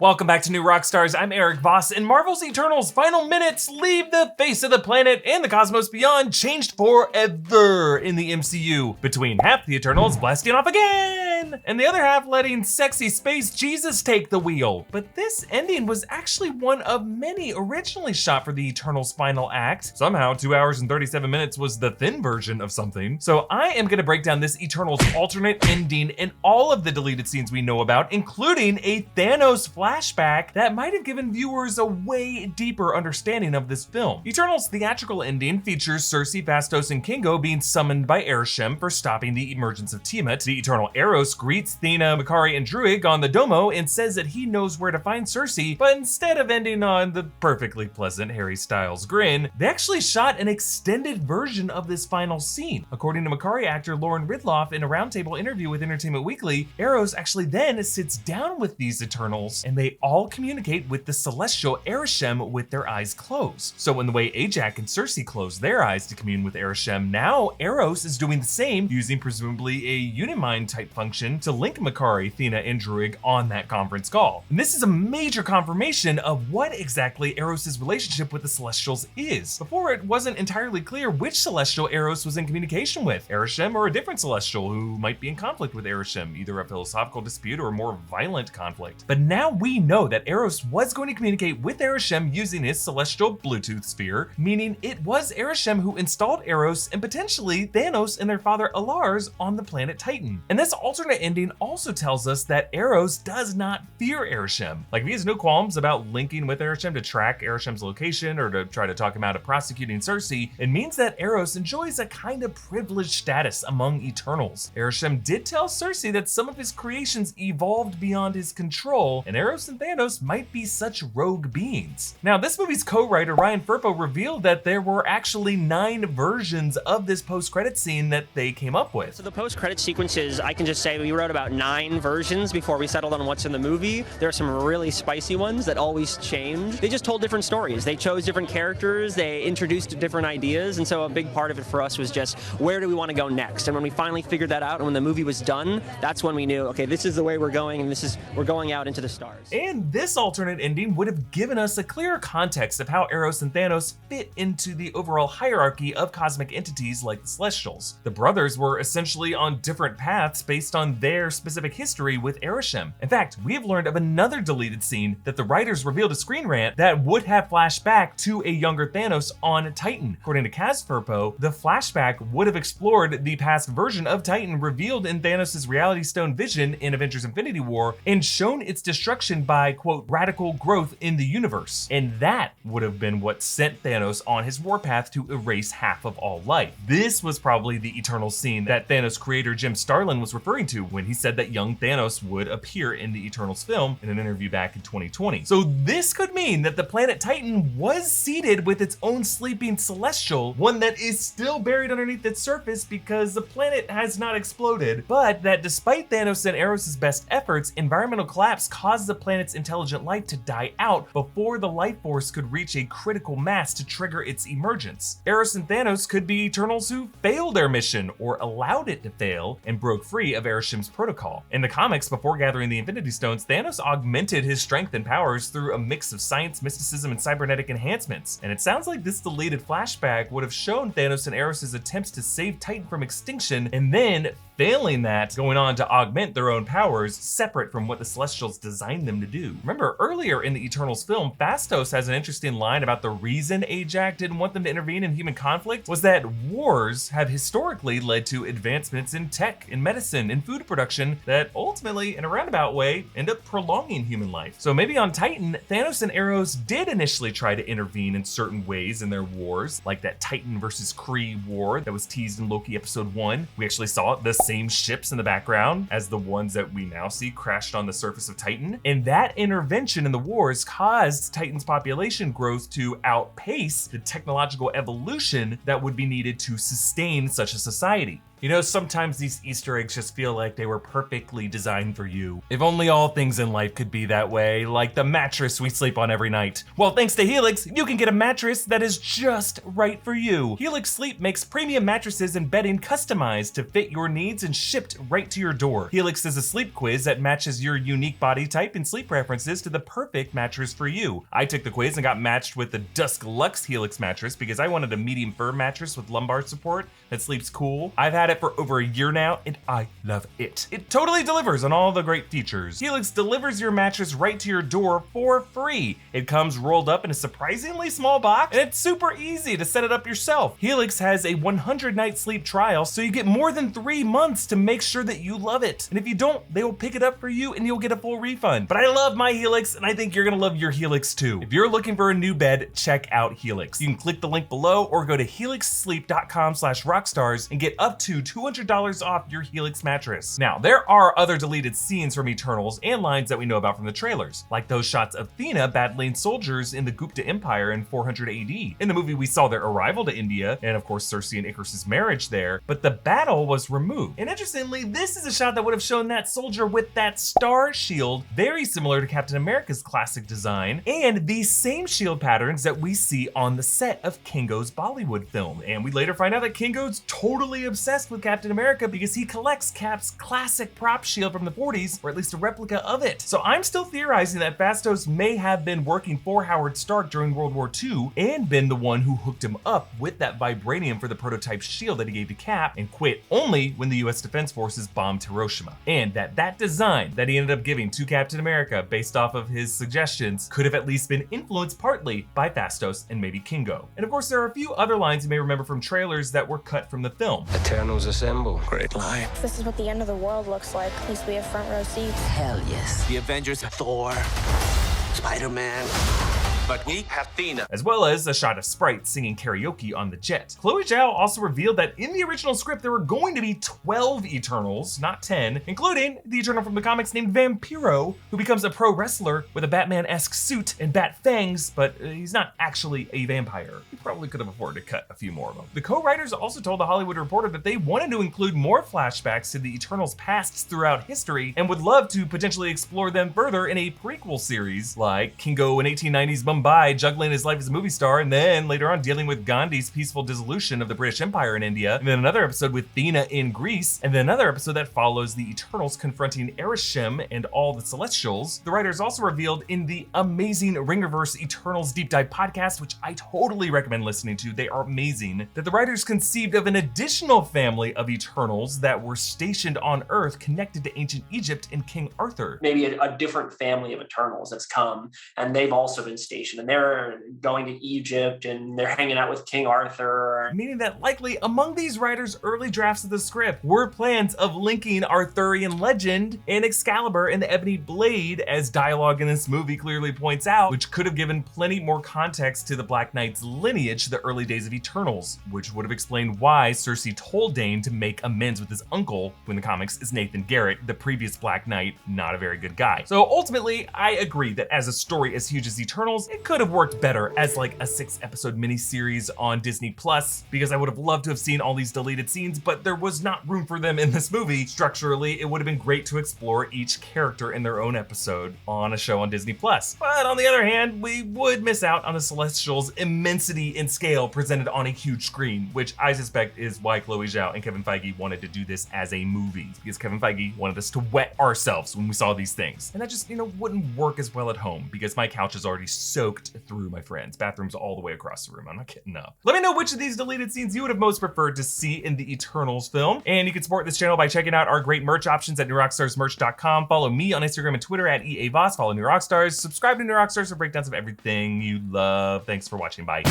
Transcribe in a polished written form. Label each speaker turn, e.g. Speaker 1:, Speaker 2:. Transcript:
Speaker 1: Welcome back to New Rockstars. I'm Erik Voss, and Marvel's Eternals' final minutes leave the face of the planet and the cosmos beyond changed forever in the MCU, between half the Eternals blasting off again, and the other half letting sexy space Jesus take the wheel. But this ending was actually one of many originally shot for the Eternals' final act. Somehow, 2 hours and 37 minutes was the thin version of something. So I am gonna break down this Eternals alternate ending and all of the deleted scenes we know about, including a Thanos flashback that might have given viewers a way deeper understanding of this film. Eternals' theatrical ending features Sersi, Phastos, and Kingo being summoned by Arishem for stopping the emergence of Tiamat. The Eternal Eros greets Thena, Makkari, and Druig on the Domo and says that he knows where to find Sersi, but instead of ending on the perfectly pleasant Harry Styles grin, they actually shot an extended version of this final scene. According to Makkari actor Lauren Ridloff in a roundtable interview with Entertainment Weekly, Eros actually then sits down with these Eternals and they all communicate with the Celestial Arishem with their eyes closed. So in the way Ajak and Sersi closed their eyes to commune with Arishem, now Eros is doing the same, using presumably a Unimind type function to link Makkari, Thena, and Druig on that conference call. And this is a major confirmation of what exactly Eros' relationship with the Celestials is. Before, it wasn't entirely clear which Celestial Eros was in communication with, Arishem or a different Celestial who might be in conflict with Arishem, either a philosophical dispute or a more violent conflict. But now we know that Eros was going to communicate with Arishem using his celestial Bluetooth sphere, meaning it was Arishem who installed Eros and potentially Thanos and their father Alars on the planet Titan. And this alternate ending also tells us that Eros does not fear Arishem. Like, he has no qualms about linking with Arishem to track Arishem's location or to try to talk him out of prosecuting Sersi. It means that Eros enjoys a kind of privileged status among Eternals. Arishem did tell Sersi that some of his creations evolved beyond his control, and Eros and Thanos might be such rogue beings. Now, this movie's co-writer Ryan Firpo revealed that there were actually 9 versions of this post-credit scene that they came up with.
Speaker 2: So the post-credit sequences, I can just say we wrote about 9 versions before we settled on what's in the movie. There are some really spicy ones that always change. They just told different stories. They chose different characters, they introduced different ideas, and so a big part of it for us was just, where do we want to go next? And when we finally figured that out, and when the movie was done, that's when we knew, okay, this is the way we're going, and we're going out into the stars.
Speaker 1: And this alternate ending would have given us a clearer context of how Eros and Thanos fit into the overall hierarchy of cosmic entities like the Celestials. The brothers were essentially on different paths based on their specific history with Arishem. In fact, we have learned of another deleted scene that the writers revealed a Screen Rant that would have flashed back to a younger Thanos on Titan. According to Kaz Firpo, the flashback would have explored the past version of Titan revealed in Thanos' Reality Stone vision in Avengers Infinity War and shown its destruction by, quote, radical growth in the universe. And that would have been what sent Thanos on his warpath to erase half of all life. This was probably the Eternal scene that Thanos creator Jim Starlin was referring to when he said that young Thanos would appear in the Eternals film in an interview back in 2020. So this could mean that the planet Titan was seeded with its own sleeping celestial, one that is still buried underneath its surface because the planet has not exploded, but that despite Thanos and Eros' best efforts, environmental collapse caused the planet's intelligent life to die out before the life force could reach a critical mass to trigger its emergence. Eros and Thanos could be Eternals who failed their mission or allowed it to fail and broke free of Arishem's protocol. In the comics, before gathering the Infinity Stones, Thanos augmented his strength and powers through a mix of science, mysticism, and cybernetic enhancements. And it sounds like this deleted flashback would have shown Thanos and Eros' attempts to save Titan from extinction, and then failing that, going on to augment their own powers separate from what the Celestials designed them to do. Remember, earlier in the Eternals film, Phastos has an interesting line about the reason Ajak didn't want them to intervene in human conflict was that wars have historically led to advancements in tech, in medicine, in food production that ultimately, in a roundabout way, end up prolonging human life. So maybe on Titan, Thanos and Eros did initially try to intervene in certain ways in their wars, like that Titan versus Kree war that was teased in Loki episode 1. We actually saw the same ships in the background as the ones that we now see crashed on the surface of Titan. And that intervention in the wars caused Titan's population growth to outpace the technological evolution that would be needed to sustain such a society. You know, sometimes these Easter eggs just feel like they were perfectly designed for you. If only all things in life could be that way, like the mattress we sleep on every night. Well, thanks to Helix, you can get a mattress that is just right for you. Helix Sleep makes premium mattresses and bedding customized to fit your needs and shipped right to your door. Helix is a sleep quiz that matches your unique body type and sleep preferences to the perfect mattress for you. I took the quiz and got matched with the Dusk Luxe Helix mattress because I wanted a medium firm mattress with lumbar support that sleeps cool. I've had it for over a year now and I love it. It totally delivers on all the great features. Helix delivers your mattress right to your door for free. It comes rolled up in a surprisingly small box and it's super easy to set it up yourself. Helix has a 100-night sleep trial, so you get more than 3 months to make sure that you love it. And if you don't, they will pick it up for you and you'll get a full refund. But I love my Helix and I think you're gonna love your Helix too. If you're looking for a new bed, check out Helix. You can click the link below or go to helixsleep.com/rockstars and get up to $200 off your Helix mattress. Now, there are other deleted scenes from Eternals and lines that we know about from the trailers, like those shots of Athena battling soldiers in the Gupta Empire in 400 AD. In the movie, we saw their arrival to India, and of course Cersei and Icarus's marriage there, but the battle was removed. And interestingly, this is a shot that would have shown that soldier with that star shield, very similar to Captain America's classic design, and these same shield patterns that we see on the set of Kingo's Bollywood film. And we later find out that Kingo's totally obsessed with Captain America because he collects Cap's classic prop shield from the 40s, or at least a replica of it. So I'm still theorizing that Phastos may have been working for Howard Stark during World War II and been the one who hooked him up with that vibranium for the prototype shield that he gave to Cap and quit only when the US Defense Forces bombed Hiroshima. And that design that he ended up giving to Captain America based off of his suggestions could have at least been influenced partly by Phastos and maybe Kingo. And of course, there are a few other lines you may remember from trailers that were cut from the film.
Speaker 3: Eternals assemble. Great line.
Speaker 4: This is what the end of the world looks like. At least we have front row seats.
Speaker 3: Hell yes.
Speaker 5: The Avengers, Thor, Spider-Man. But we have Athena.
Speaker 1: As well as a shot of Sprite singing karaoke on the jet. Chloe Zhao also revealed that in the original script there were going to be 12 Eternals, not 10, including the Eternal from the comics named Vampiro, who becomes a pro wrestler with a Batman-esque suit and bat fangs, but he's not actually a vampire. He probably could have afforded to cut a few more of them. The co-writers also told The Hollywood Reporter that they wanted to include more flashbacks to the Eternals' pasts throughout history and would love to potentially explore them further in a prequel series, like Kingo in 1890s Mumbai juggling his life as a movie star, and then later on dealing with Gandhi's peaceful dissolution of the British Empire in India, and then another episode with Athena in Greece, and then another episode that follows the Eternals confronting Arishem and all the Celestials. The writers also revealed in the amazing Ringerverse Eternals Deep Dive podcast, which I totally recommend listening to, they are amazing, that the writers conceived of an additional family of Eternals that were stationed on Earth connected to ancient Egypt and King Arthur.
Speaker 6: Maybe a different family of Eternals that's come, and they've also been stationed, and they're going to Egypt, and they're hanging out with King Arthur.
Speaker 1: Meaning that likely among these writers' early drafts of the script were plans of linking Arthurian legend and Excalibur and the Ebony Blade, as dialogue in this movie clearly points out, which could have given plenty more context to the Black Knight's lineage to the early days of Eternals, which would have explained why Cersei told Dane to make amends with his uncle, who in the comics is Nathan Garrett, the previous Black Knight, not a very good guy. So ultimately, I agree that as a story as huge as Eternals, it could have worked better as like a 6-episode miniseries on Disney Plus, because I would have loved to have seen all these deleted scenes, but there was not room for them in this movie. Structurally, it would have been great to explore each character in their own episode on a show on Disney Plus. But on the other hand, we would miss out on the Celestials' immensity in scale presented on a huge screen, which I suspect is why Chloe Zhao and Kevin Feige wanted to do this as a movie, because Kevin Feige wanted us to wet ourselves when we saw these things. And that just, wouldn't work as well at home, because my couch is already soaked through, my friends. Bathrooms all the way across the room. I'm not kidding up. Let me know which of these deleted scenes you would have most preferred to see in the Eternals film. And you can support this channel by checking out our great merch options at newrockstarsmerch.com. Follow me on Instagram and Twitter at EA Voss. Follow New Rockstars. Subscribe to New Rockstars for breakdowns of everything you love. Thanks for watching. Bye.